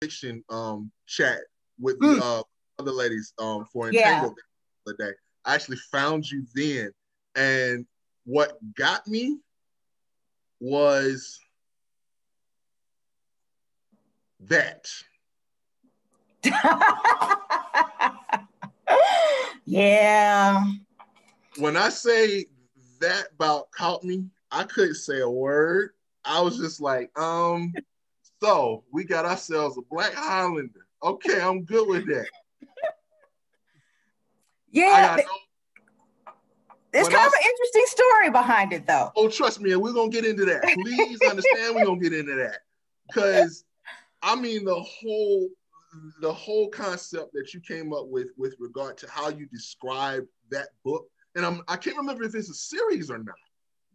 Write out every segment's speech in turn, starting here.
fiction chat with the other ladies for Entangled the day. I actually found you then, and what got me was that. Yeah. When I say that about caught me, I couldn't say a word. I was just like, so we got ourselves a Black Highlander. Okay, I'm good with that. Yeah. There's kind of an interesting story behind it, though. Oh, trust me, and we're going to get into that. Please understand we're going to get into that. Because, I mean, the whole concept that you came up with regard to how you describe that book, and I can't remember if it's a series or not.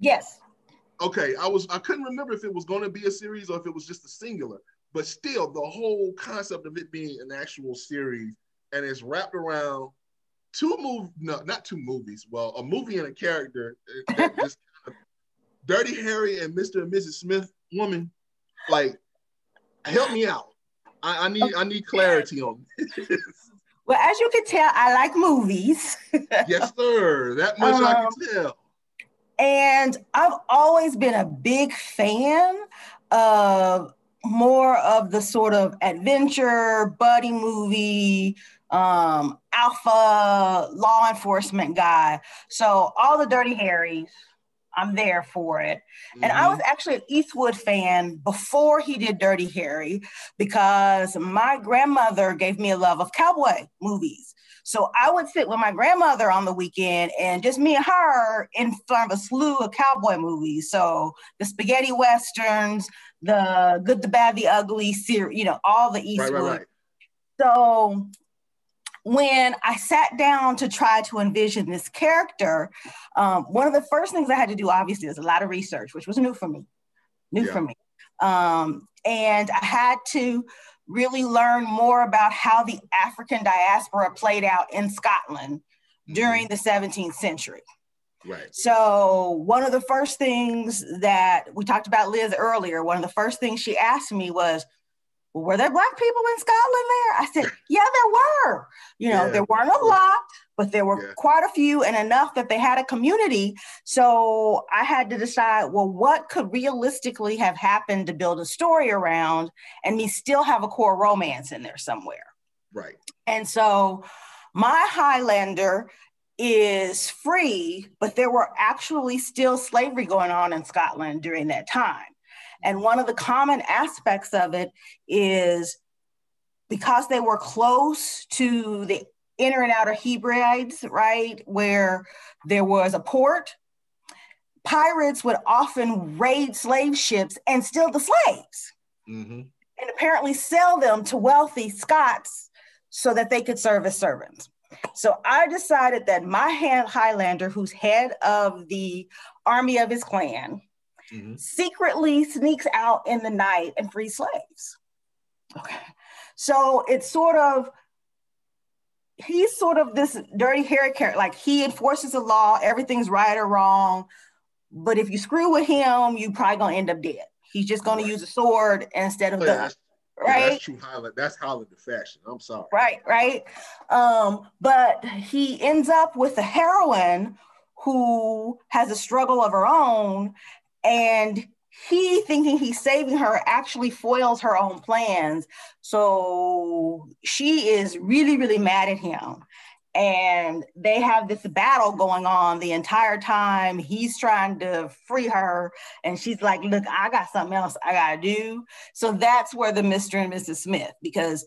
Yes. Okay, I couldn't remember if it was going to be a series or if it was just a singular, but still, the whole concept of it being an actual series, and it's wrapped around not two movies. Well, a movie and a character that just Dirty Harry and Mr. and Mrs. Smith woman. Like, help me out. I need clarity on this. Well, as you can tell, I like movies. Yes, sir. That much I can tell. And I've always been a big fan of more of the sort of adventure, buddy movie, alpha law enforcement guy. So all the Dirty Harrys, I'm there for it. Mm-hmm. And I was actually an Eastwood fan before he did Dirty Harry because my grandmother gave me a love of cowboy movies. So I would sit with my grandmother on the weekend and just me and her in front of a slew of cowboy movies. So the spaghetti westerns, the Good, the Bad, the Ugly, all the Eastwood. Right. So when I sat down to try to envision this character, one of the first things I had to do, obviously, was a lot of research, which was new for me. And I had to really learn more about how the African diaspora played out in Scotland during the 17th century. Right. So one of the first things that we talked about Liz earlier, one of the first things she asked me was, well, were there Black people in Scotland there? I said, yeah, there were. There weren't a lot, but there were quite a few and enough that they had a community. So I had to decide, well, what could realistically have happened to build a story around and me still have a core romance in there somewhere. Right. And so my Highlander is free, but there were actually still slavery going on in Scotland during that time. And one of the common aspects of it is because they were close to the inner and outer Hebrides, right, where there was a port, pirates would often raid slave ships and steal the slaves and apparently sell them to wealthy Scots so that they could serve as servants. So I decided that my Highlander, who's head of the army of his clan, secretly sneaks out in the night and frees slaves. Okay. So it's he's sort of this Dirty Harry character, like he enforces the law, everything's right or wrong, but if you screw with him, you probably gonna end up dead. He's just gonna use a sword instead of guns. Right? That's true Highlander. That's Highlander fashion. I'm sorry. Right. But he ends up with a heroine who has a struggle of her own, and he, thinking he's saving her, actually foils her own plans. So she is really, really mad at him. And they have this battle going on the entire time. He's trying to free her. And she's like, look, I got something else I got to do. So that's where the Mr. and Mrs. Smith, because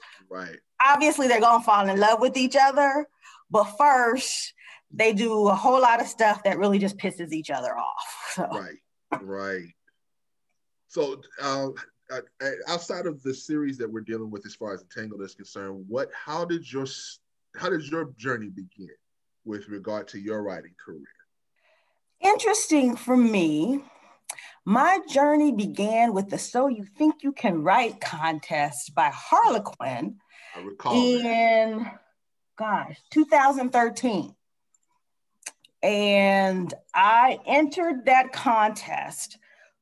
obviously they're going to fall in love with each other. But first, they do a whole lot of stuff that really just pisses each other off. So. Right. So outside of the series that we're dealing with as far as Entangled is concerned, how did your journey begin with regard to your writing career? Interesting for me, my journey began with the So You Think You Can Write contest by Harlequin. I recall in 2013. And I entered that contest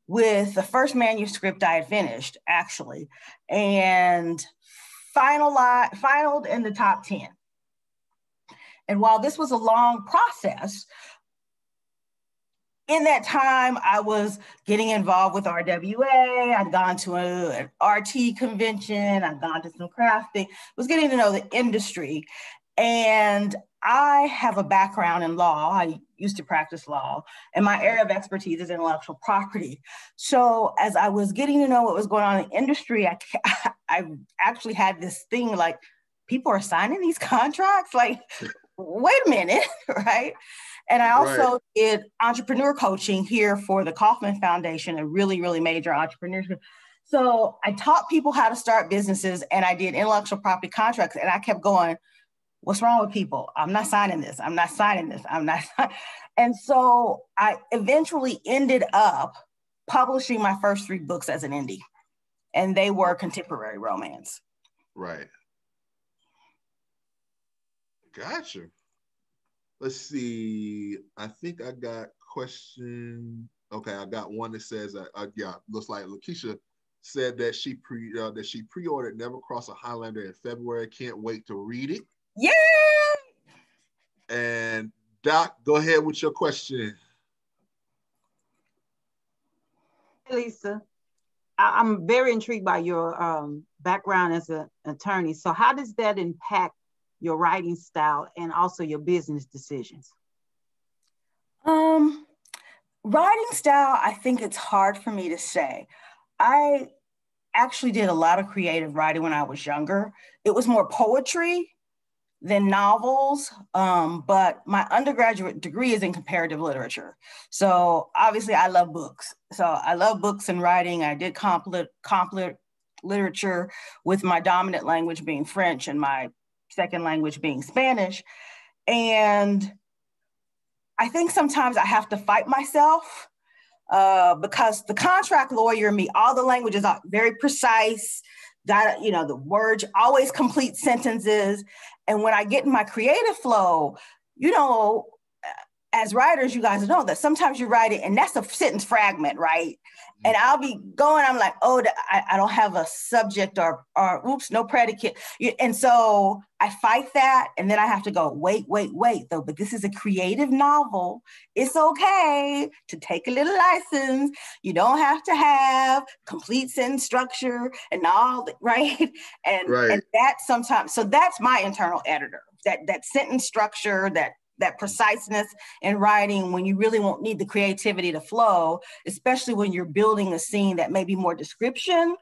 with the first manuscript I had finished, actually, and finaled in the top 10. And while this was a long process, in that time, I was getting involved with RWA. I'd gone to an RT convention. I'd gone to some crafting. Was getting to know the industry. And I have a background in law. I used to practice law, and my area of expertise is intellectual property. So as I was getting to know what was going on in the industry, I actually had this thing like, people are signing these contracts? Like, wait a minute, right? And I also did entrepreneur coaching here for the Kauffman Foundation, a really, really major entrepreneurship. So I taught people how to start businesses, and I did intellectual property contracts, and I kept going, what's wrong with people? I'm not signing this. I'm not signing this. I'm not. And so I eventually ended up publishing my first 3 books as an indie, and they were contemporary romance. Right. Gotcha. Let's see. I think I got question. Okay, I got one that says, yeah, looks like Lakeisha said that she pre-ordered Never Cross a Highlander in February. Can't wait to read it. Yay! And Doc, go ahead with your question. Hey, Lisa, I'm very intrigued by your background as an attorney. So how does that impact your writing style and also your business decisions? Writing style, I think it's hard for me to say. I actually did a lot of creative writing when I was younger. It was more poetry than novels, but my undergraduate degree is in comparative literature. So obviously I love books. So I love books and writing. I did complet literature with my dominant language being French and my second language being Spanish. And I think sometimes I have to fight myself because the contract lawyer in me, all the languages are very precise, got, you know, the words, always complete sentences. And when I get in my creative flow, you know, as writers, you guys know that sometimes you write it and that's a sentence fragment, right? And I'll be going, I'm like, oh, I don't have a subject or oops, no predicate. And so I fight that. And then I have to go, wait, though, but this is a creative novel. It's okay to take a little license. You don't have to have complete sentence structure and all, right? And that sometimes, so that's my internal editor, that sentence structure, that preciseness in writing when you really won't need the creativity to flow, especially when you're building a scene that may be more description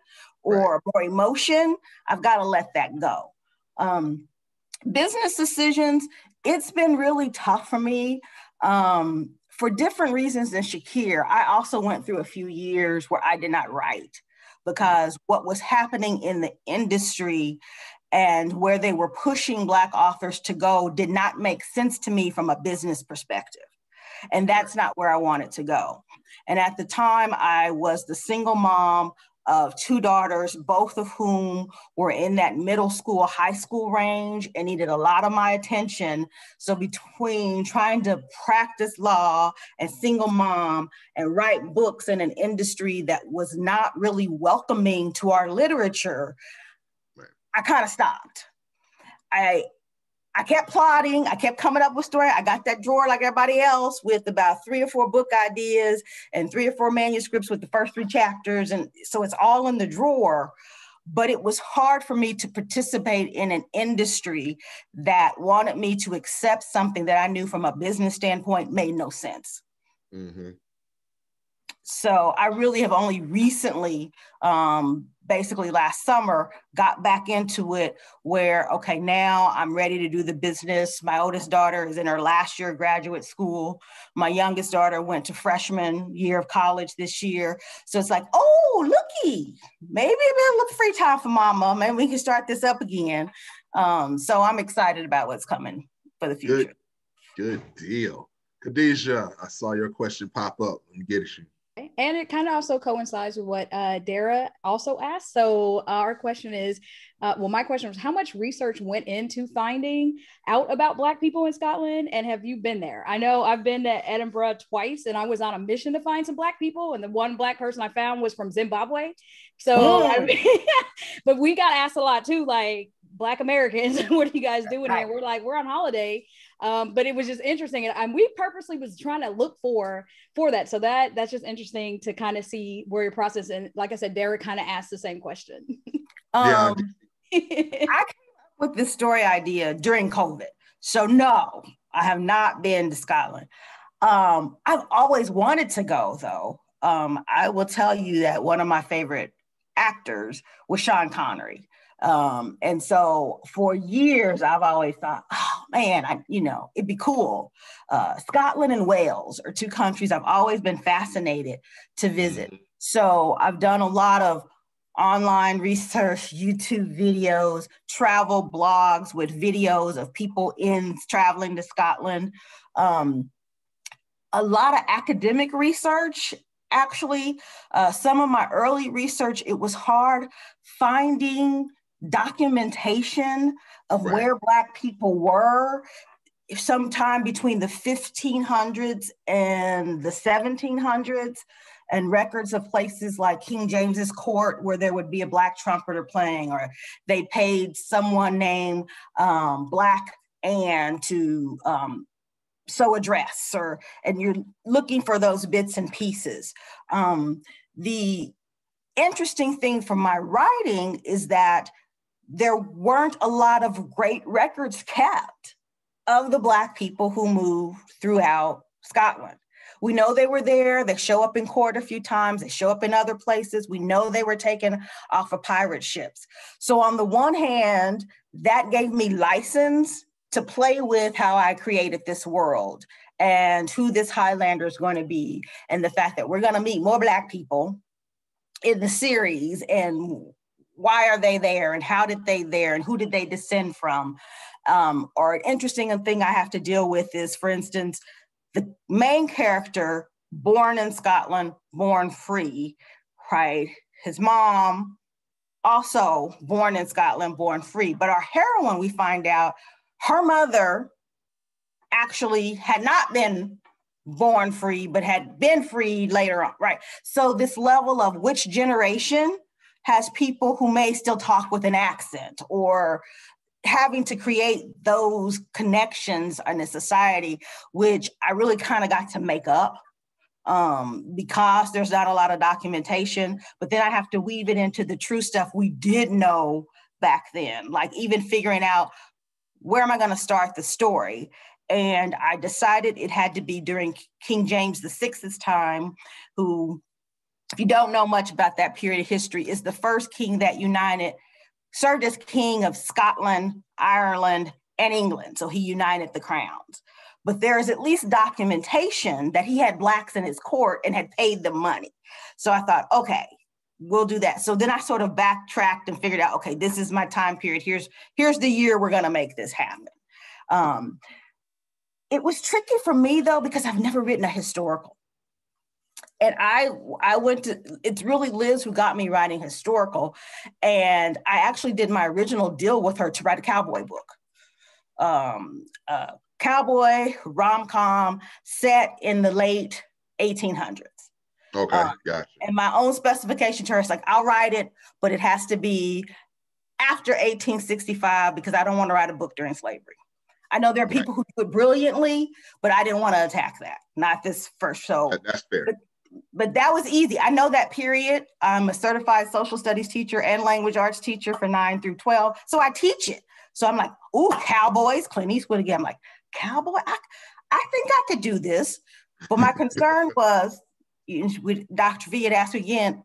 or more emotion. I've got to let that go. Business decisions, it's been really tough for me for different reasons than Shakir. I also went through a few years where I did not write because what was happening in the industry and where they were pushing Black authors to go did not make sense to me from a business perspective. And that's not where I wanted to go. And at the time, I was the single mom of 2 daughters, both of whom were in that middle school, high school range and needed a lot of my attention. So between trying to practice law and single mom and write books in an industry that was not really welcoming to our literature, I kind of stopped. I kept plotting. I kept coming up with story. I got that drawer like everybody else with about 3 or 4 book ideas and 3 or 4 manuscripts with the first 3 chapters. And so it's all in the drawer, but it was hard for me to participate in an industry that wanted me to accept something that I knew from a business standpoint made no sense. Mm-hmm. So I really have only recently, basically last summer, got back into it where, okay, now I'm ready to do the business. My oldest daughter is in her last year of graduate school. My youngest daughter went to freshman year of college this year. So it's like, oh, looky, maybe a little free time for mama. Maybe we can start this up again. So I'm excited about what's coming for the future. Good deal. Khadijah, I saw your question pop up. Let me get it. And it kind of also coincides with what Dara also asked. So our question is, my question was, how much research went into finding out about Black people in Scotland? And have you been there? I know I've been to Edinburgh twice, and I was on a mission to find some Black people. And the one Black person I found was from Zimbabwe. So, but we got asked a lot too, like, Black Americans, what are you guys doing here? We're like, we're on holiday. But it was just interesting. And we purposely was trying to look for that. So that's just interesting to kind of see where your process. And like I said, Derek kind of asked the same question. I came up with this story idea during COVID. So no, I have not been to Scotland. I've always wanted to go though. I will tell you that one of my favorite actors was Sean Connery. And so for years, I've always thought, oh man, it'd be cool. Scotland and Wales are two countries I've always been fascinated to visit. So I've done a lot of online research, YouTube videos, travel blogs with videos of people traveling to Scotland. A lot of academic research. Actually, some of my early research, it was hard finding documentation of where Black people were sometime between the 1500s and the 1700s, and records of places like King James's court where there would be a Black trumpeter playing, or they paid someone named Black Anne to sew a dress, and you're looking for those bits and pieces. The interesting thing from my writing is that there weren't a lot of great records kept of the Black people who moved throughout Scotland. We know they were there. They show up in court a few times. They show up in other places. We know they were taken off of pirate ships. So on the one hand, that gave me license to play with how I created this world and who this Highlander is going to be, and the fact that we're going to meet more Black people in the series, and why are they there, and how did they there, and who did they descend from? Or an interesting thing I have to deal with is, for instance, the main character, born in Scotland, born free, right? His mom, also born in Scotland, born free. But our heroine, we find out, her mother actually had not been born free, but had been freed later on, right? So this level of which generation has people who may still talk with an accent, or having to create those connections in a society, which I really kind of got to make up because there's not a lot of documentation, but then I have to weave it into the true stuff we did know back then, like even figuring out where am I going to start the story? And I decided it had to be during King James VI's time, who, if you don't know much about that period of history, is the first king that served as king of Scotland, Ireland, and England. So he united the crowns. But there is at least documentation that he had Blacks in his court and had paid them money. So I thought, okay, we'll do that. So then I sort of backtracked and figured out, okay, this is my time period. Here's the year we're going to make this happen. It was tricky for me though, because I've never written a historical. And I it's really Liz who got me writing historical. And I actually did my original deal with her to write a cowboy book. Cowboy rom-com set in the late 1800s. Okay, gotcha. And my own specification to her is like, I'll write it, but it has to be after 1865 because I don't want to write a book during slavery. I know there are people who do it brilliantly, but I didn't want to attack that. Not this first. So that's fair. But that was easy. I know that period. I'm a certified social studies teacher and language arts teacher for 9 through 12. So I teach it. So I'm like, ooh, cowboys, Clint Eastwood again. I'm like, cowboy, I think I could do this. But my concern was, Dr. V had asked me again,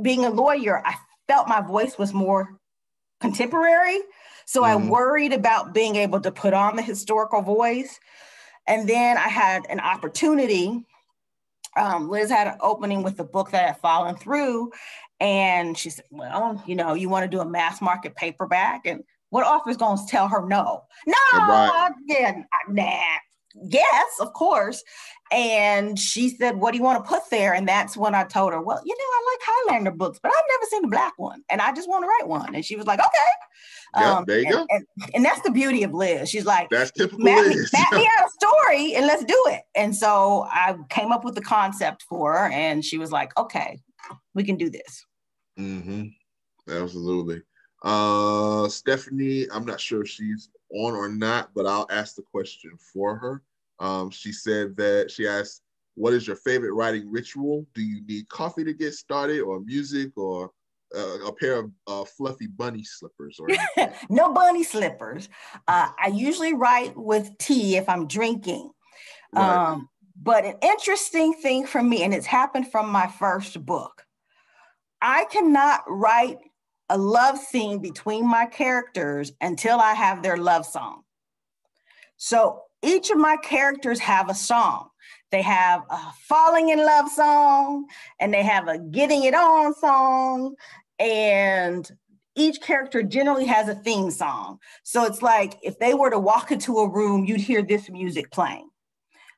being a lawyer, I felt my voice was more contemporary. So I worried about being able to put on the historical voice. And then I had an opportunity. Liz had an opening with a book that had fallen through. And she said, well, you want to do a mass market paperback? And what author's going to tell her no? No, right. yeah, nah. yes, of course. And she said, what do you want to put there? And that's when I told her, well, I like Highlander books, but I've never seen a Black one. And I just want to write one. And she was like, okay. Yeah, there you go. And that's the beauty of Liz. She's like, that's typical Liz. Map me out a story and let's do it. And so I came up with the concept for her and she was like, okay, we can do this. Mm-hmm. Absolutely. Stephanie, I'm not sure if she's on or not, but I'll ask the question for her. She said that she asked, what is your favorite writing ritual? Do you need coffee to get started, or music, or a pair of fluffy bunny slippers? Or no bunny slippers. I usually write with tea if I'm drinking. Right. But an interesting thing for me, and it's happened from my first book, I cannot write a love scene between my characters until I have their love song. So each of my characters have a song. They have a falling in love song, and they have a getting it on song, and each character generally has a theme song. So it's like if they were to walk into a room, you'd hear this music playing.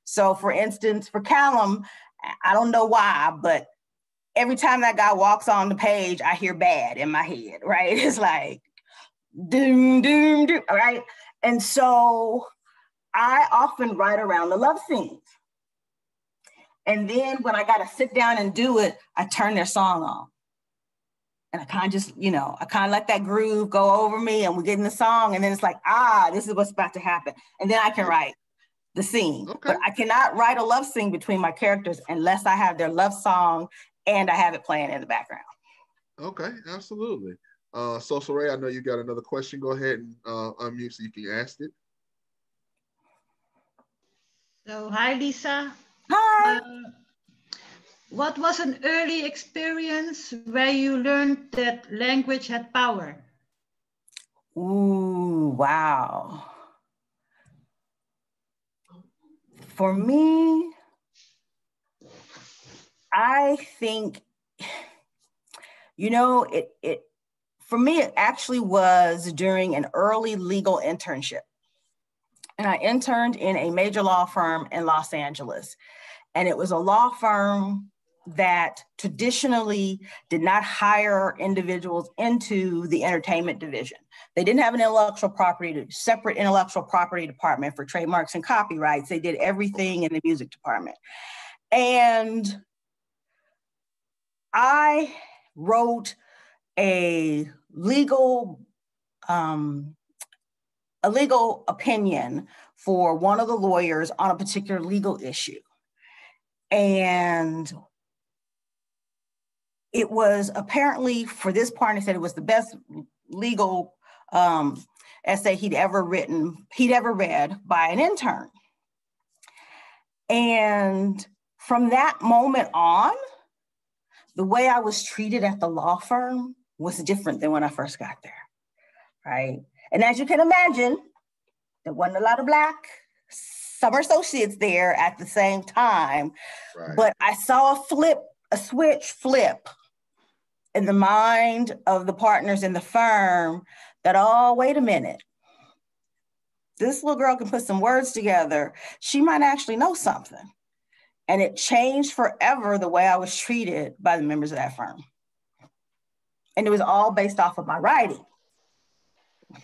So for instance, for Callum, I don't know why, but every time that guy walks on the page, I hear bad in my head, right? It's like, doom, doom, doom, right? And so I often write around the love scenes. And then when I got to sit down and do it, I turn their song on. And I kind of just, I kind of let that groove go over me and we get in the song. And then it's like, this is what's about to happen. And then I can write the scene. Okay. But I cannot write a love scene between my characters unless I have their love song and I have it playing in the background. Okay, absolutely. So Ray, I know you got another question. Go ahead and unmute so you can ask it. So, hi, Lisa. Hi. What was an early experience where you learned that language had power? Ooh, wow. For me, I think, for me, it actually was during an early legal internship. And I interned in a major law firm in Los Angeles. And it was a law firm that traditionally did not hire individuals into the entertainment division. They didn't have an separate intellectual property department for trademarks and copyrights. They did everything in the music department. And I wrote a legal opinion for one of the lawyers on a particular legal issue. And it was apparently, for this part, he said it was the best legal essay he'd ever read by an intern. And from that moment on, the way I was treated at the law firm was different than when I first got there, right? And as you can imagine, there wasn't a lot of Black summer associates there at the same time, right. But I saw a switch flip in the mind of the partners in the firm that, oh, wait a minute. This little girl can put some words together. She might actually know something. And it changed forever the way I was treated by the members of that firm. And it was all based off of my writing.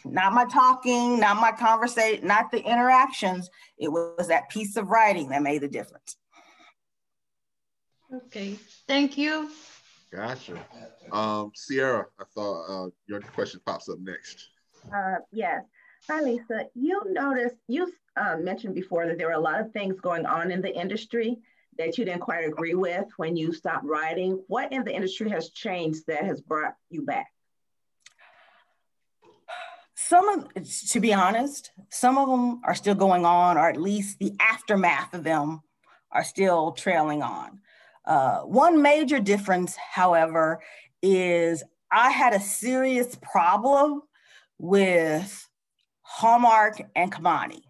Not my talking, not my conversation, not the interactions. It was that piece of writing that made the difference. Okay, thank you. Gotcha. Sierra, I thought your question pops up next. Yes. Hi, Lisa. You mentioned before that there were a lot of things going on in the industry that you didn't quite agree with when you stopped writing. What in the industry has changed that has brought you back? To be honest, some of them are still going on, or at least the aftermath of them are still trailing on. One major difference, however, is I had a serious problem with Hallmark and Kamani.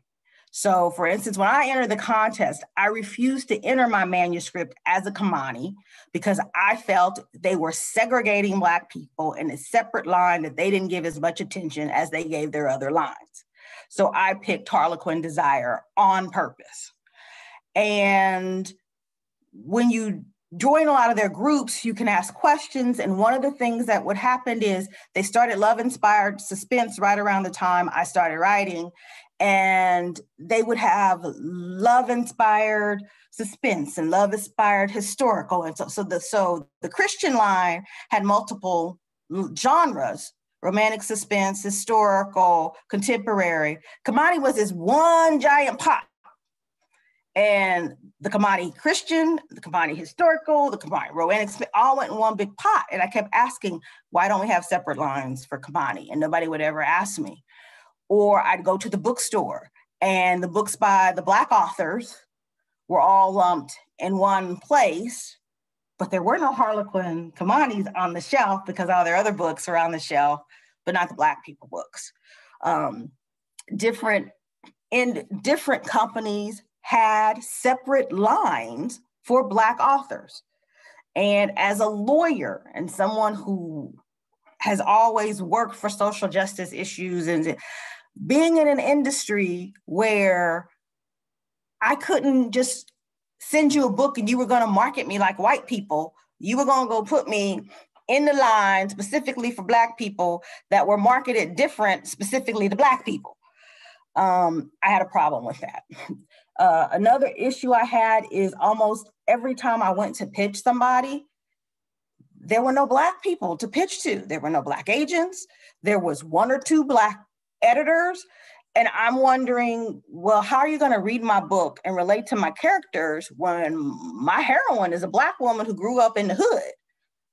So for instance, when I entered the contest, I refused to enter my manuscript as a Kamani because I felt they were segregating Black people in a separate line that they didn't give as much attention as they gave their other lines. So I picked Harlequin Desire on purpose. And when you join a lot of their groups, you can ask questions. And one of the things that would happen is they started love-inspired suspense right around the time I started writing. And they would have love-inspired suspense and love-inspired historical. And so the Christian line had multiple genres: romantic suspense, historical, contemporary. Kamani was this one giant pot. And the Kamani Christian, the Kamani historical, the Kamani romantic, all went in one big pot. And I kept asking, why don't we have separate lines for Kamani? And nobody would ever ask me. Or I'd go to the bookstore and the books by the Black authors were all lumped in one place, but there were no Harlequin Kamanis on the shelf because all their other books are on the shelf, but not the Black people books. Different companies had separate lines for Black authors. And as a lawyer and someone who has always worked for social justice issues and being in an industry where I couldn't just send you a book and you were going to market me like white people, you were going to go put me in the line specifically for Black people that were marketed different, specifically to Black people. I had a problem with that. Another issue I had is almost every time I went to pitch somebody, there were no Black people to pitch to. There were no Black agents. There was one or two Black editors. And I'm wondering, well, how are you going to read my book and relate to my characters when my heroine is a Black woman who grew up in the hood?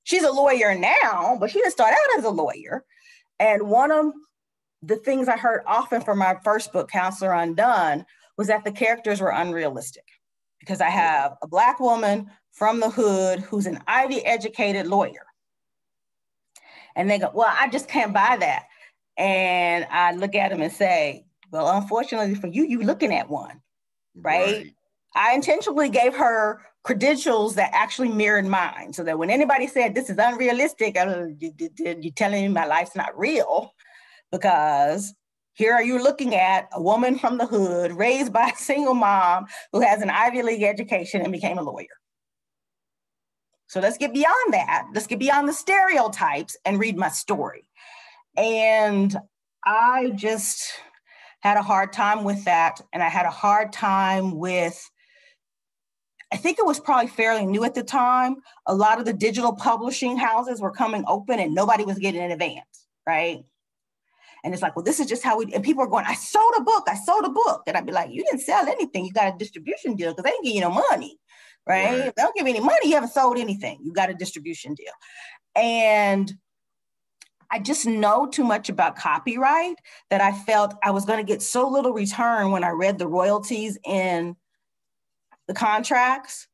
She's a lawyer now, but she didn't start out as a lawyer. And one of the things I heard often from my first book, Counselor Undone, was that the characters were unrealistic because I have a Black woman from the hood who's an Ivy educated lawyer. And they go, well, I just can't buy that. And I look at them and say, well, unfortunately for you, you're looking at one, right? I intentionally gave her credentials that actually mirrored mine so that when anybody said this is unrealistic, you're telling me my life's not real, because here are you looking at a woman from the hood raised by a single mom who has an Ivy League education and became a lawyer. So let's get beyond that. Let's get beyond the stereotypes and read my story. And I just had a hard time with that. And I had a hard time with, I think it was probably fairly new at the time. A lot of the digital publishing houses were coming open and nobody was getting an advance, right? And it's like, well, this is just how we, and people are going, I sold a book. And I'd be like, you didn't sell anything. You got a distribution deal because they didn't give you no money, right? If they don't give you any money, you haven't sold anything. You got a distribution deal. And I just know too much about copyright that I felt I was going to get so little return when I read the royalties in the contracts.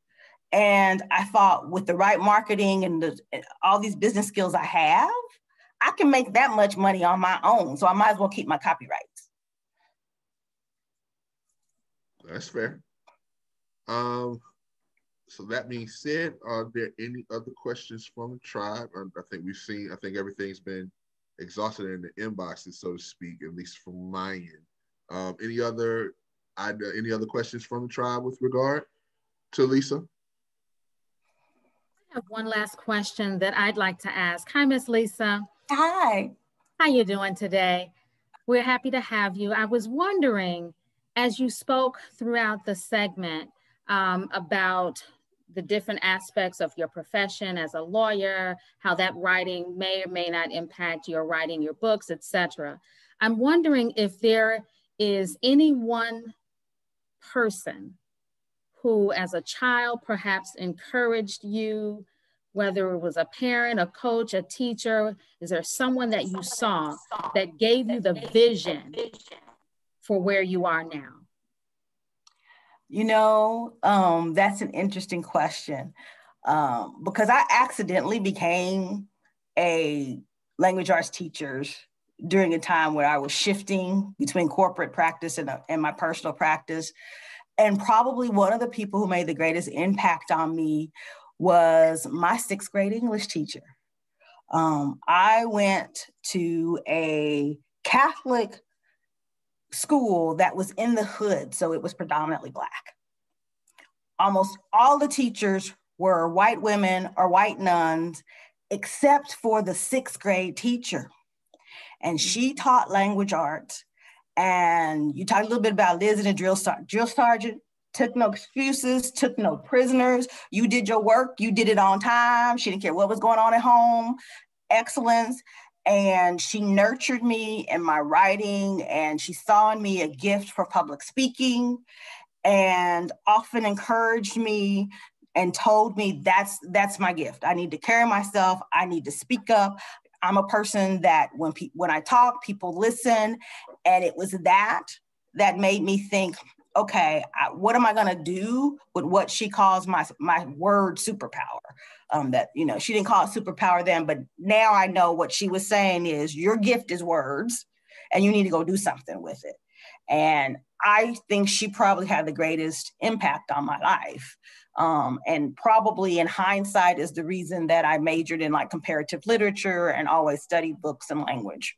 And I thought with the right marketing and all these business skills I have, I can make that much money on my own. So I might as well keep my copyrights. That's fair. So that being said, are there any other questions from the tribe? I think everything's been exhausted in the inboxes, so to speak, at least from my end. Any other questions from the tribe with regard to Lisa? I have one last question that I'd like to ask. Hi, Miss Lisa. Hi. How you doing today? We're happy to have you. I was wondering, as you spoke throughout the segment about the different aspects of your profession as a lawyer, how that writing may or may not impact your writing your books, etc. I'm wondering if there is any one person who as a child perhaps encouraged you, whether it was a parent, a coach, a teacher. Is there someone that you saw that gave you the vision for where you are now? You know, that's an interesting question because I accidentally became a language arts teacher during a time where I was shifting between corporate practice and my personal practice. And probably one of the people who made the greatest impact on me was my 6th grade English teacher. I went to a Catholic school that was in the hood, so it was predominantly Black. Almost all the teachers were white women or white nuns, except for the 6th grade teacher. And she taught language arts. And you talked a little bit about Liz and the drill sergeant, took no excuses, took no prisoners. You did your work, you did it on time. She didn't care what was going on at home. Excellence. And she nurtured me in my writing, and she saw in me a gift for public speaking, and often encouraged me and told me that's my gift. I need to carry myself. I need to speak up. I'm a person that when I talk, people listen. And it was that made me think, okay, what am I going to do with what she calls my word superpower? That, you know, she didn't call it superpower then, but now I know what she was saying is your gift is words and you need to go do something with it. And I think she probably had the greatest impact on my life. And probably in hindsight is the reason that I majored in like comparative literature and always studied books and language.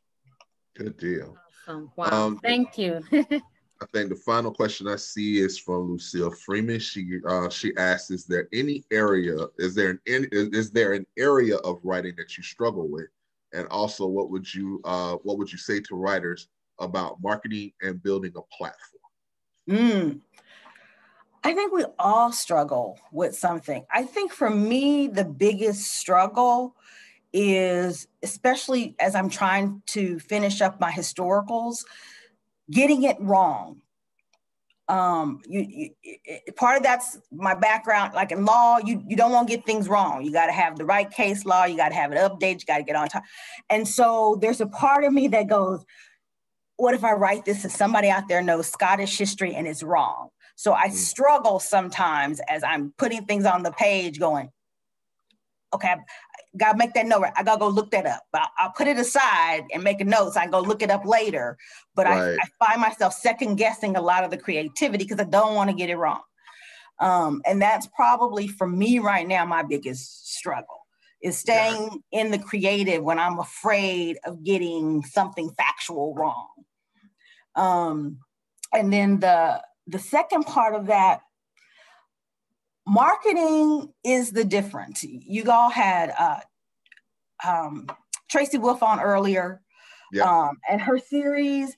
Good deal. Awesome. Wow. Thank you. I think the final question I see is from Lucille Freeman. She asked, is there an area of writing that you struggle with? And also, what would you say to writers about marketing and building a platform? I think we all struggle with something. I think for me, the biggest struggle is, especially as I'm trying to finish up my historicals, getting it wrong. Part of that's my background, like in law, you don't want to get things wrong. You got to have the right case law. You got to have it updated. You got to get on time. And so there's a part of me that goes, what if I write this and somebody out there knows Scottish history and it's wrong? So I struggle sometimes as I'm putting things on the page going, okay, gotta make that note. I gotta go look that up. But I'll put it aside and make a note so I can go look it up later. But right. I find myself second guessing a lot of the creativity because I don't want to get it wrong. And that's probably for me right now, my biggest struggle is staying in the creative when I'm afraid of getting something factual wrong. And then the second part of that, marketing is the difference. You all had Tracy Wolf on earlier, and her series,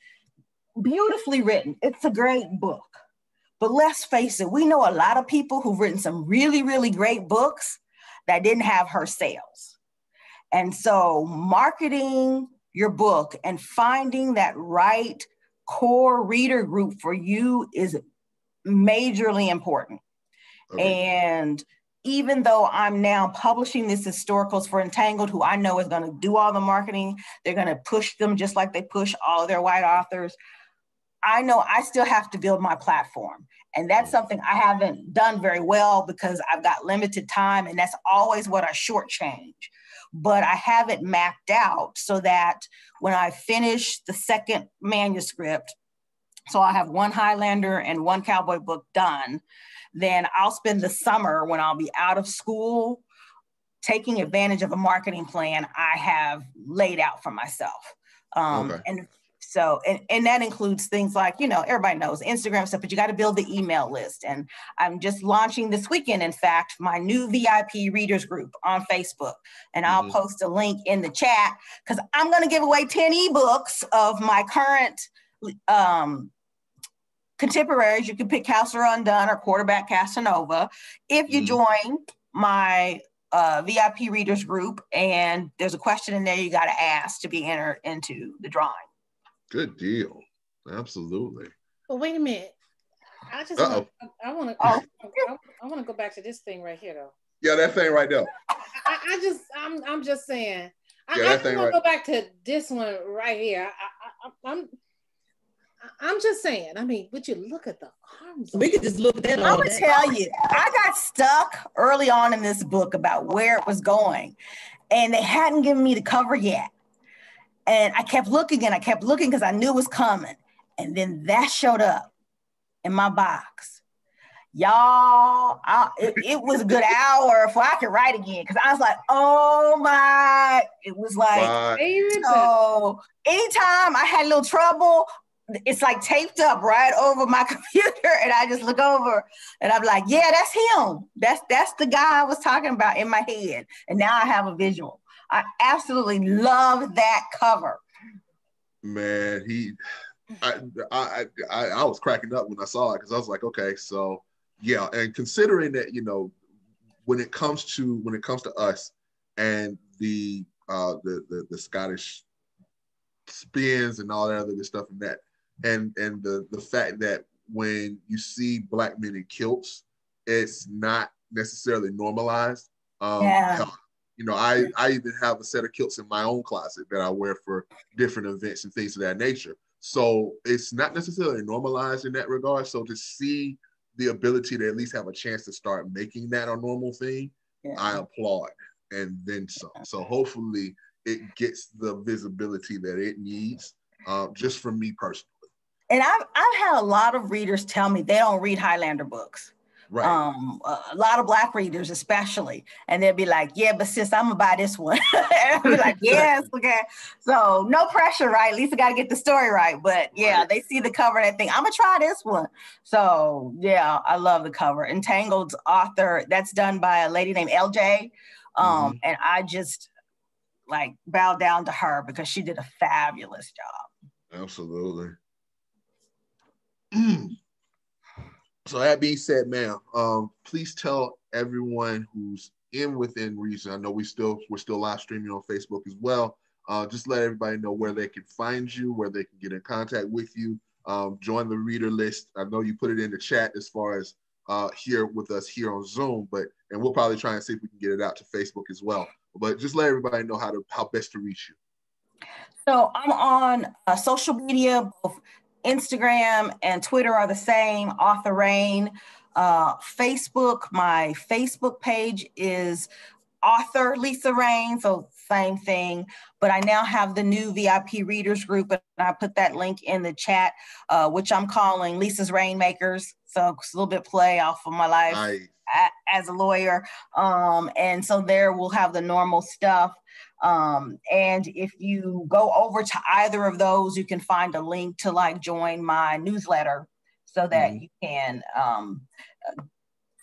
beautifully written. It's a great book. But let's face it, we know a lot of people who've written some really, really great books that didn't have her sales. And so marketing your book and finding that right core reader group for you is majorly important. Okay. And even though I'm now publishing this historicals for Entangled, who I know is going to do all the marketing, they're going to push them just like they push all of their white authors. I know I still have to build my platform. And that's something I haven't done very well because I've got limited time, and that's always what I shortchange. But I have it mapped out so that when I finish the second manuscript, so I have one Highlander and one cowboy book done, then I'll spend the summer when I'll be out of school taking advantage of a marketing plan I have laid out for myself. Okay. And so, and that includes things like, you know, everybody knows Instagram stuff, but you got to build the email list. And I'm just launching this weekend, in fact, my new VIP readers group on Facebook. And I'll post a link in the chat because I'm going to give away 10 ebooks of my current contemporaries. You can pick House or Undone or Quarterback Casanova if you join my VIP readers group. And there's a question in there you got to ask to be entered into the drawing. Good deal. Absolutely. Well, wait a minute. I want to go back to this thing right here, though. Yeah, that thing right there. I'm just saying. I want to go back to this one right here. I'm just saying. I mean, would you look at the arms? We could just look at that. I'm gonna tell you, I got stuck early on in this book about where it was going, and they hadn't given me the cover yet. And I kept looking because I knew it was coming. And then that showed up in my box. Y'all, it was a good hour before I could write again. Because I was like, oh my, it was like, so anytime I had a little trouble, it's like taped up right over my computer, and I just look over and I'm like, yeah, that's him. That's the guy I was talking about in my head. And now I have a visual. I absolutely love that cover. Man, I was cracking up when I saw it, because I was like, okay, so yeah, and considering that, you know, when it comes to us and the Scottish spins and all that other good stuff, and that and the fact that when you see Black men in kilts, it's not necessarily normalized. Yeah. You know, I even have a set of kilts in my own closet that I wear for different events and things of that nature. So it's not necessarily normalized in that regard. So to see the ability to at least have a chance to start making that a normal thing, yeah, I applaud, and then some. So hopefully it gets the visibility that it needs, just from me personally. And I've had a lot of readers tell me they don't read Highlander books. Right. A lot of Black readers especially, and they'll be like, yeah, but sis, I'm gonna buy this one. And I'll be like, yes, okay. So no pressure, right? At least I gotta get the story right. But yeah, right, they see the cover and they think, I'm gonna try this one. So yeah, I love the cover. Entangled's author, that's done by a lady named LJ. And I just like bow down to her because she did a fabulous job. Absolutely. So that being said, ma'am, please tell everyone who's within reason. I know we're still live streaming on Facebook as well. Just let everybody know where they can find you, where they can get in contact with you. Join the reader list. I know you put it in the chat as far as here with us here on Zoom, and we'll probably try and see if we can get it out to Facebook as well. But just let everybody know how best to reach you. So I'm on social media, both Instagram and Twitter are the same, author Rayne. Facebook, my Facebook page is author Lisa Rayne, so same thing. But I now have the new VIP readers group, and I put that link in the chat, which I'm calling Lisa's Rainmakers. So it's a little bit play off of my life as a lawyer. And so there we'll have the normal stuff. And if you go over to either of those, you can find a link to like join my newsletter so that you can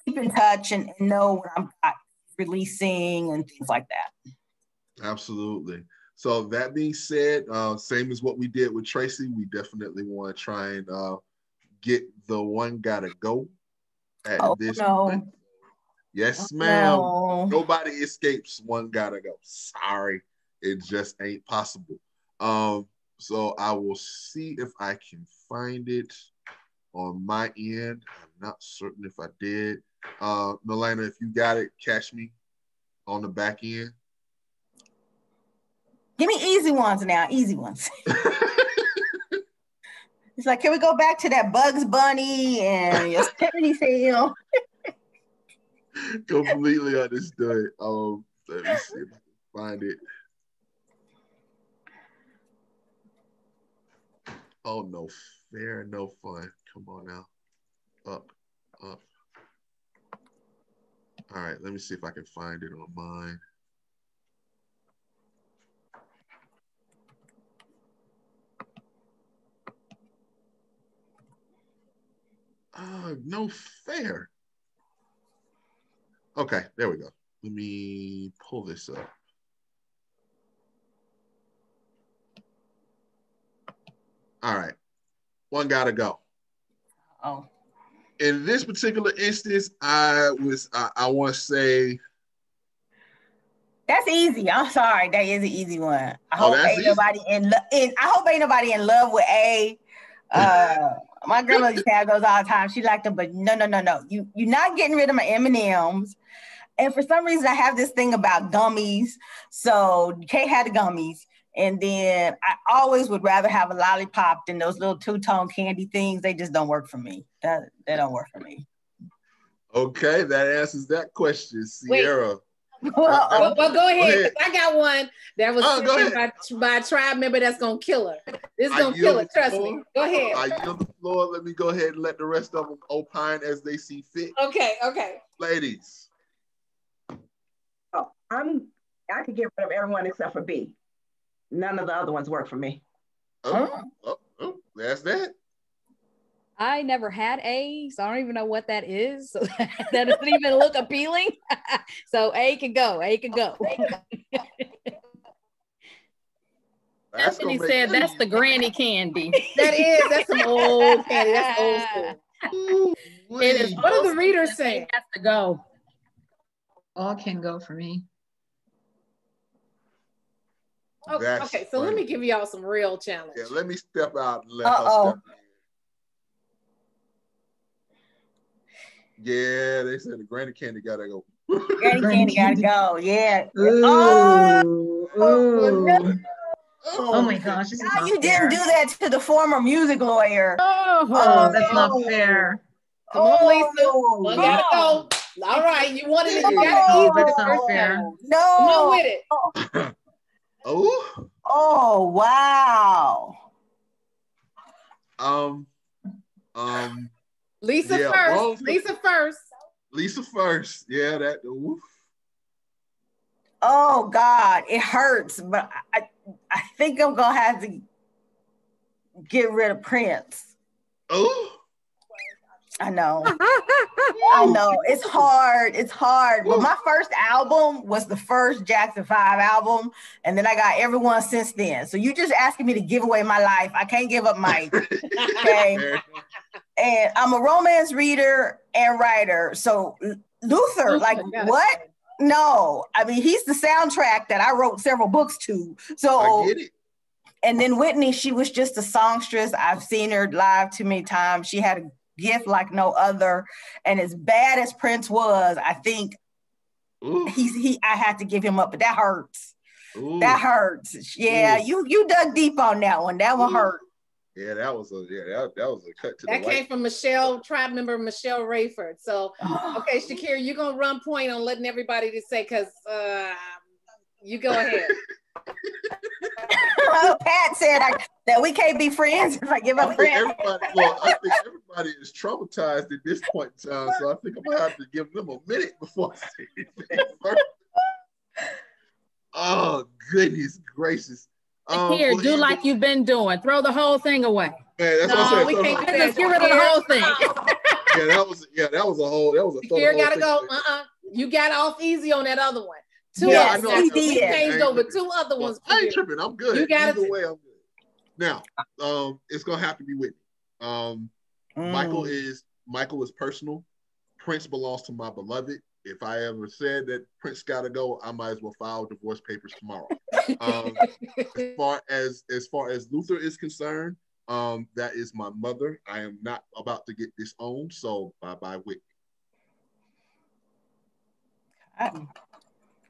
keep in touch and know what I'm releasing and things like that. Absolutely. So that being said, same as what we did with Tracy, we definitely want to try and get the One Gotta Go at this point. Yes, ma'am. No. Nobody escapes One Gotta Go. Sorry, it just ain't possible. So I will see if I can find it on my end. I'm not certain if I did. Nolena, if you got it, catch me on the back end. Give me easy ones now, easy ones. It's like, can we go back to that Bugs Bunny and Yosemite Sam? Completely understood. Let me see if I can find it. Oh, no fair, no fun. Come on now. Up. All right, let me see if I can find it on mine. No fair. Okay, there we go. Let me pull this up. All right, One Gotta Go. Oh. In this particular instance, I want to say. That's easy. I'm sorry, that is an easy one. I hope ain't nobody in love with A. My grandma used to have those all the time. She liked them, but no. You're not getting rid of my M&Ms. And for some reason, I have this thing about gummies. So Kate had the gummies. And then I always would rather have a lollipop than those little two-tone candy things. They just don't work for me. They don't work for me. Okay, that answers that question, Sierra. Well, go ahead. I got one that was by a tribe member that's gonna kill her. This is gonna kill her. Trust me. Go ahead. I yield the floor. Let me go ahead and let the rest of them opine as they see fit. Okay. Ladies. Oh, I could get rid of everyone except for B. None of the other ones work for me. Oh, That's that. I never had A, so I don't even know what that is. So that doesn't even look appealing. So A can go. A can go. Stephanie said that's the granny candy. That's some old candy. That's old school. It is. What are the readers saying? Has to go. All can go for me. Okay, so let me give y'all some real challenge. Yeah, let me step out and let her step in. Yeah, they said the granny candy gotta go. Granny candy gotta go. Yeah. Ooh. Oh my gosh, this is not you fair. didn't do that to the former music lawyer. That's not fair. Come on, Lisa. One gotta go. All right, you wanted it. You got it. That's not fair. No. Come on with it. Oh wow. Lisa first. Lisa first. Lisa first. Yeah, that. Oof. Oh God, it hurts, but I think I'm gonna have to get rid of Prince. Oh. I know. I know. It's hard. It's hard. But my first album was the first Jackson 5 album. And then I got everyone since then. So you just asking me to give away my life. I can't give up Mike. Okay. And I'm a romance reader and writer. So Luther, like what? No. I mean, he's the soundtrack that I wrote several books to. So I get it. And then Whitney, she was just a songstress. I've seen her live too many times. She had a gift like no other, and as bad as Prince was, I think I had to give him up, but that hurts. That hurts. Yeah, you dug deep on that one. That one hurt. Yeah, that was a cut to that came from tribe member Michelle Rayford. So okay, Shakira, you're gonna run point on letting everybody to say, because you go ahead. Pat said that we can't be friends if I give up friends. I think everybody is traumatized at this point in time, so I think I'm gonna have to give them a minute before I say anything first. Oh, goodness gracious. Here, do like you've been doing. Throw the whole thing away. Man, that's what I said. We can't just get rid of the whole thing. That was a whole. Here gotta go. You got off easy on that other one. I know. We changed over 2 other ones. I ain't tripping. I'm good. You got Either way, I'm good. Now, it's gonna have to be Whitney. Michael is personal. Prince belongs to my beloved. If I ever said that Prince gotta go, I might as well file divorce papers tomorrow. As far as Luther is concerned, that is my mother. I am not about to get disowned, so bye Whitney.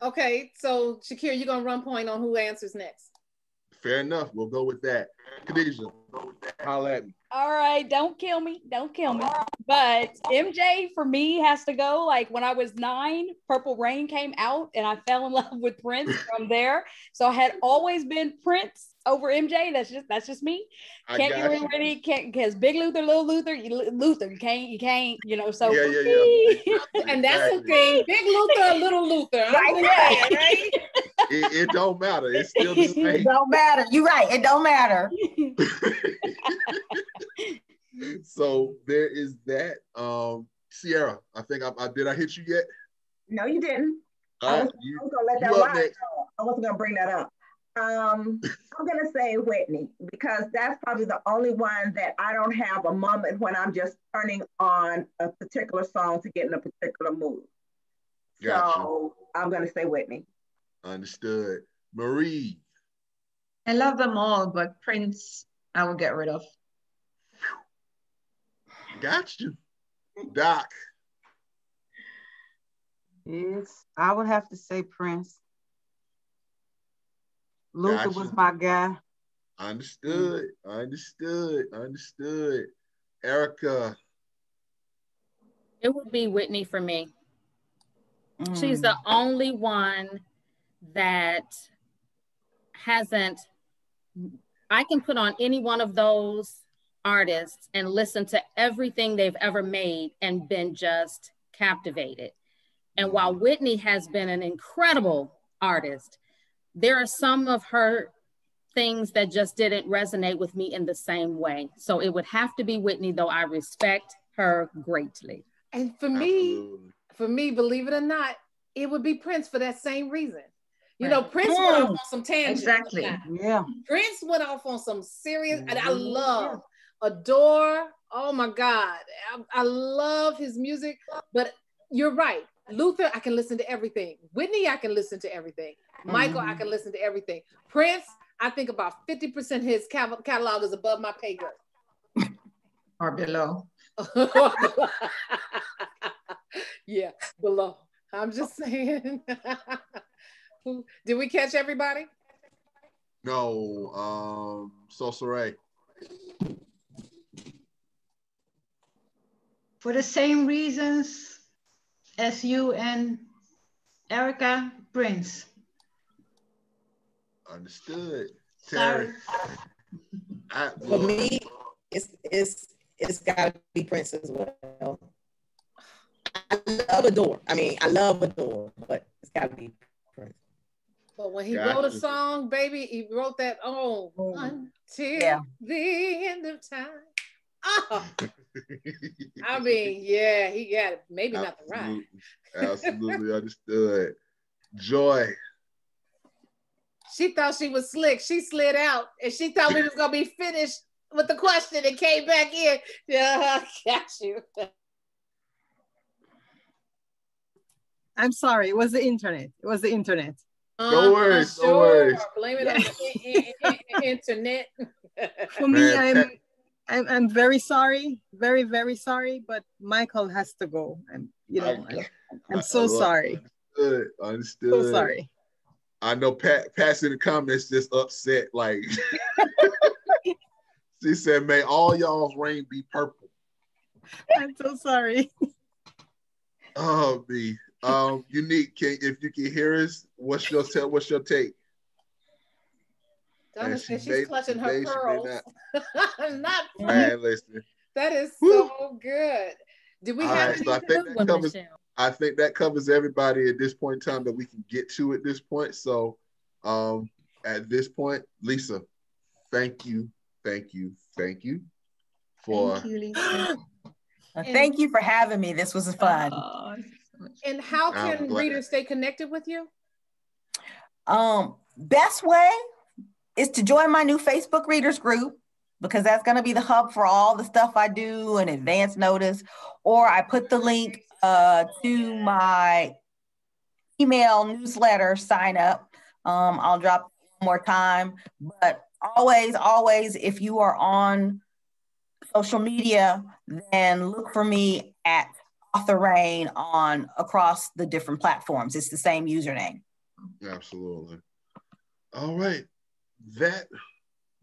Okay, so Shakira, you're gonna run point on who answers next. Fair enough. We'll go with that. Khadijah, holla at me. All right, don't kill me. Don't kill me. But MJ for me has to go. Like when I was 9, Purple Rain came out and I fell in love with Prince from there. So I had always been Prince over MJ. That's just me. Can't get rid of it because Big Luther, Little Luther, you can't, so yeah. And that's okay. Big Luther, Little Luther. Right? It don't matter. It's still the same. It don't matter. You're right. It don't matter. So there is that. Sierra, I think did I hit you yet? No, you didn't. I was gonna let that ride. I wasn't gonna bring that up. I'm gonna say Whitney, because that's probably the only one that I don't have a moment when I'm just turning on a particular song to get in a particular mood. Gotcha. So I'm gonna say Whitney. Understood. Marie. I love them all, but Prince I will get rid of. Got you. Doc. Yes, I would have to say Prince. Luther was my guy. Understood. Erica. It would be Whitney for me. She's the only one that I can put on any one of those artists and listen to everything they've ever made and been just captivated. And while Whitney has been an incredible artist, there are some of her things that just didn't resonate with me in the same way. So it would have to be Whitney, though I respect her greatly. And for me, believe it or not, it would be Prince for that same reason. You know, Prince went off on some tangents. Exactly. Yeah. Prince went off on some serious, and I love, adore. Oh my God, I love his music. But you're right, Luther, I can listen to everything. Whitney, I can listen to everything. Michael, I can listen to everything. Prince, I think about 50% his catalog is above my pay grade. Or below. Yeah, below. I'm just saying. Did we catch everybody? No. So Saray. For the same reasons as you and Erica, Prince. Understood. Sorry. For me, it's gotta be Prince as well. I love Adore. I love Adore, but it's gotta be Prince. But when he wrote a song, baby, he wrote that until the end of time. Oh. I mean, yeah, he got it. Maybe not the right. Absolutely understood. Joy. She thought she was slick. She slid out, and she thought we was gonna be finished with the question and came back in. Yeah, got you. I'm sorry. It was the internet. No worries. No worries. Blame it on the internet. For me, I'm very sorry, very, very sorry, but Michael has to go. I'm so sorry. Understood. So sorry. I know Pat's in the comments just upset. Like she said, "May all y'all's rain be purple." I'm so sorry. Oh, me. Unique. If you can hear us, what's your take? Donna said she's clutching her pearls. Not man, listen. That is so good. Did we have so I think that covers everybody at this point in time that we can get to at this point. So at this point, Lisa, thank you for Thank you, Lisa. Thank you for having me. This was fun. And how can readers stay connected with you? Best way is to join my new Facebook readers group, because that's going to be the hub for all the stuff I do and advance notice. Or I put the link to my email newsletter sign up. I'll drop it one more time. But always, if you are on social media, then look for me at Author Rayne on across the different platforms. It's the same username. Absolutely. All right. That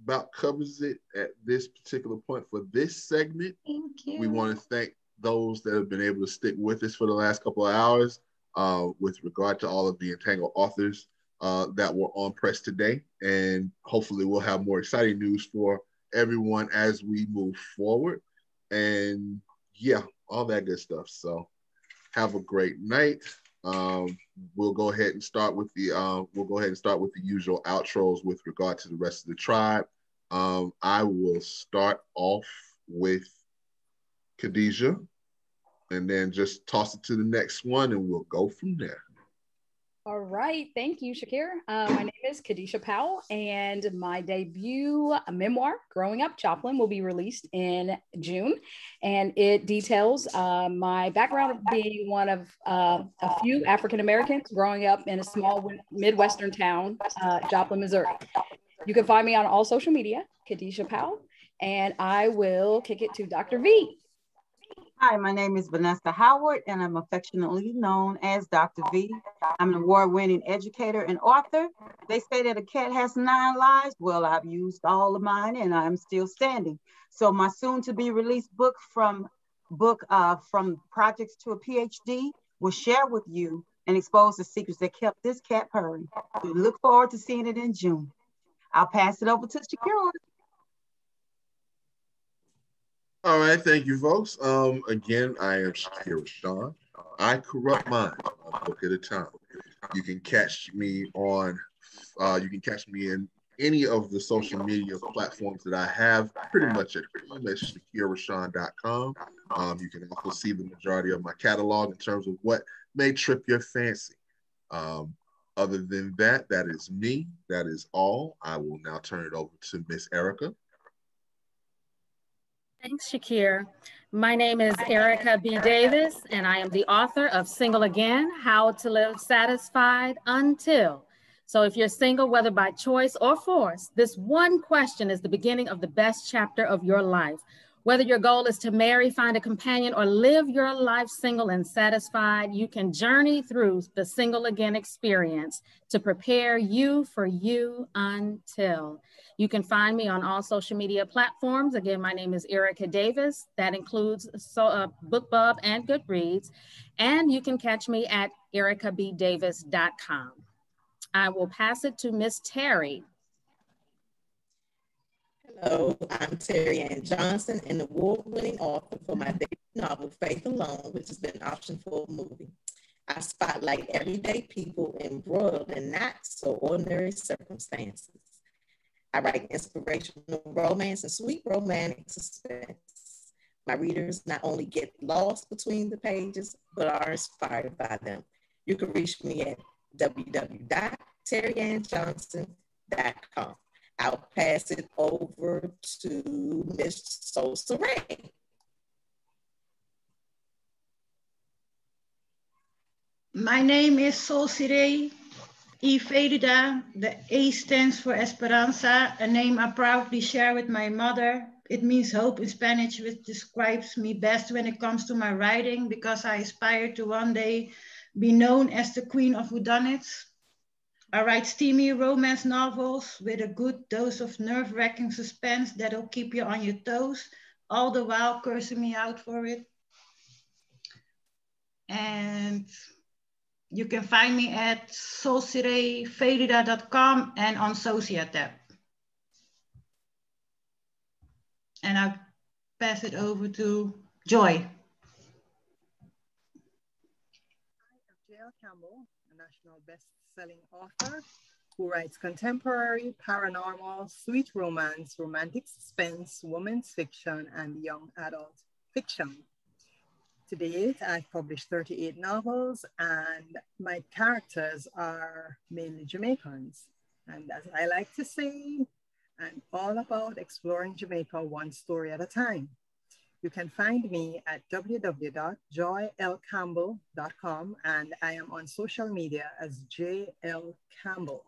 about covers it at this particular point for this segment. Thank you. We want to thank those that have been able to stick with us for the last couple of hours with regard to all of the Entangled authors that were on press today. And hopefully we'll have more exciting news for everyone as we move forward. And yeah, all that good stuff. So have a great night. We'll go ahead and start with the usual outros with regard to the rest of the tribe. I will start off with Khadijah and then just toss it to the next one and we'll go from there. All right. Thank you, Shakir. My name is Khadijah Powell, and my debut memoir, Growing Up Joplin, will be released in June. And it details my background of being one of a few African Americans growing up in a small Midwestern town, Joplin, Missouri. You can find me on all social media, Khadijah Powell, and I will kick it to Dr. V. Hi, my name is Vanessa Howard, and I'm affectionately known as Dr. V. I'm an award-winning educator and author. They say that a cat has 9 lives. Well, I've used all of mine, and I'm still standing. So my soon-to-be released book from projects to a PhD will share with you and expose the secrets that kept this cat purring. We look forward to seeing it in June. I'll pass it over to Shakira. All right, thank you, folks. Again, I am Shakira Sean. I corrupt mind, a book at a time. You can catch me in any of the social media platforms that I have, pretty much at ShakiraRashawn.com. You can also see the majority of my catalog in terms of what may trip your fancy. Other than that, that is me. That is all. I will now turn it over to Miss Erica. Thanks, Shakir. My name is Erica B. Davis, and I am the author of Single Again, How to Live Satisfied Until. So if you're single, whether by choice or force, this one question is the beginning of the best chapter of your life. Whether your goal is to marry, find a companion, or live your life single and satisfied, you can journey through the Single Again experience to prepare you for you until. You can find me on all social media platforms. Again, my name is Erica Davis. That includes BookBub and Goodreads. And you can catch me at ericabdavis.com. I will pass it to Miss Terry. Hello, I'm Terry Ann Johnson, an award-winning author for my debut novel, Faith Alone, which has been optioned for a movie. I spotlight everyday people embroiled in not so ordinary circumstances. I write inspirational romance and sweet romantic suspense. My readers not only get lost between the pages, but are inspired by them. You can reach me at www.terryannjohnson.com. I'll pass it over to Miss Sosa Rayne. My name is Solsirei Ifelida. The A stands for Esperanza, a name I proudly share with my mother. It means hope in Spanish, which describes me best when it comes to my writing, because I aspire to one day be known as the Queen of Whodunits. I write steamy romance novels with a good dose of nerve-wracking suspense that'll keep you on your toes, all the while cursing me out for it. And you can find me at solsirefelida.com and on Sociatab. And I'll pass it over to Joy. J.L. Campbell, a national best-selling author who writes contemporary, paranormal, sweet romance, romantic suspense, women's fiction, and young adult fiction. To date, I've published 38 novels, and my characters are mainly Jamaicans. And as I like to say, I'm all about exploring Jamaica one story at a time. You can find me at www.joylcampbell.com, and I am on social media as JL Campbell.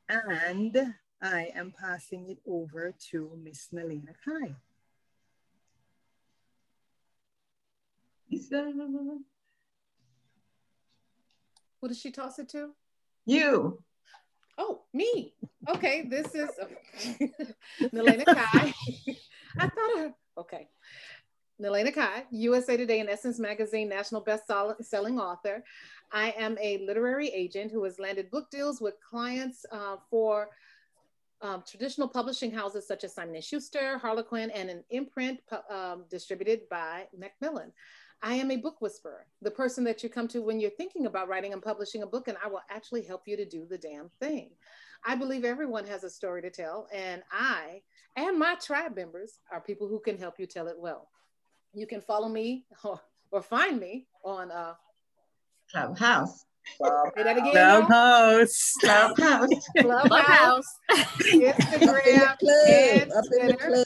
And I am passing it over to Miss Nalena Kai. Who did she toss it to? You. Oh, me. Okay, this is Nalena Kai. I thought of her. Okay. Nalena Kai, USA Today and Essence Magazine national best-selling author. I am a literary agent who has landed book deals with clients for traditional publishing houses such as Simon & Schuster, Harlequin, and an imprint distributed by Macmillan. I am a book whisperer, the person that you come to when you're thinking about writing and publishing a book, and I will actually help you to do the damn thing. I believe everyone has a story to tell, and I and my tribe members are people who can help you tell it well. You can follow me or find me on Clubhouse. Say that again, Clubhouse. Clubhouse. Clubhouse, Instagram, and Twitter,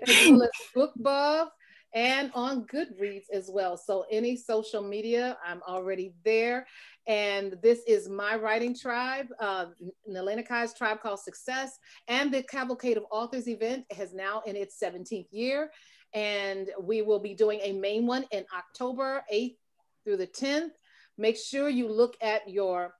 as well as BookBub, and on Goodreads as well. So any social media, I'm already there. And this is my writing tribe, Nalena Kai's tribe called Success. And the Cavalcade of Authors event has now in its 17th year. And we will be doing a main one in October 8th through the 10th. Make sure you look at your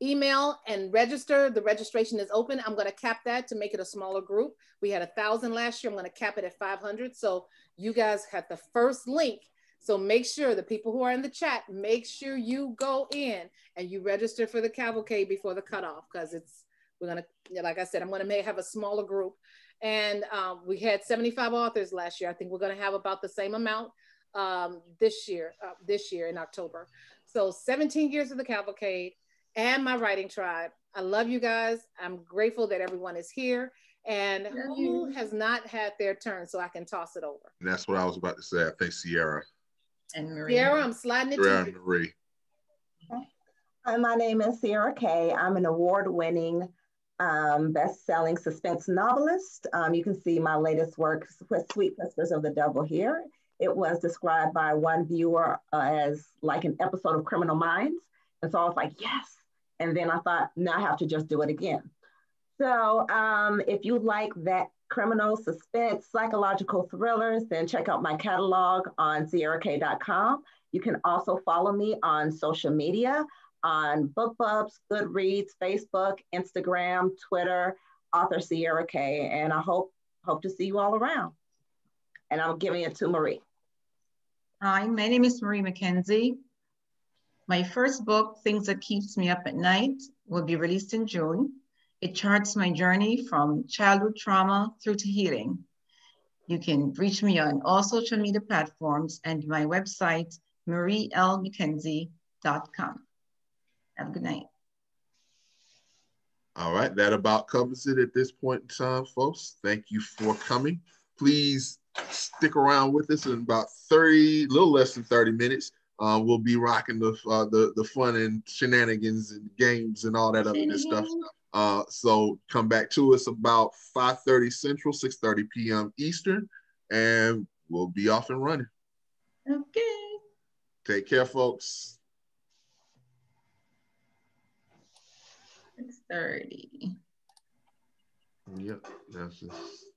email and register. The registration is open. I'm going to cap that to make it a smaller group. We had 1,000 last year. I'm going to cap it at 500. So you guys have the first link. So make sure the people who are in the chat, make sure you go in and you register for the Cavalcade before the cutoff, because we're going to, like I said, I'm going to have a smaller group. And we had 75 authors last year. I think we're going to have about the same amount this year in October. So 17 years of the Cavalcade and my writing tribe. I love you guys. I'm grateful that everyone is here. And who has not had their turn so I can toss it over? And that's what I was about to say. I think Sierra. And Marie. Sierra, I'm sliding it Sierra to and you. Marie. Hi, my name is Sierra Kay. I'm an award-winning best-selling suspense novelist. You can see my latest work, Sweet Whispers of the Devil, here. It was described by one viewer as like an episode of Criminal Minds. And so I was like, yes. And then I thought, now I have to just do it again. So if you like that criminal suspense, psychological thrillers, then check out my catalog on sierrak.com. You can also follow me on social media, on BookBubs, Goodreads, Facebook, Instagram, Twitter, author Sierra Kay. And I hope to see you all around. And I'm giving it to Marie. Hi, my name is Marie McKenzie. My first book, Things That Keeps Me Up at Night, will be released in June. It charts my journey from childhood trauma through to healing. You can reach me on all social media platforms and my website, marielmckenzie.com. Have a good night. All right, that about covers it at this point in time, folks. Thank you for coming. Please stick around with us in about a little less than 30 minutes. We'll be rocking the fun and shenanigans and games and all that other good stuff. So come back to us about 5:30 Central, 6:30 p.m. Eastern, and we'll be off and running. Okay. Take care, folks. 6:30. Yep, that's just...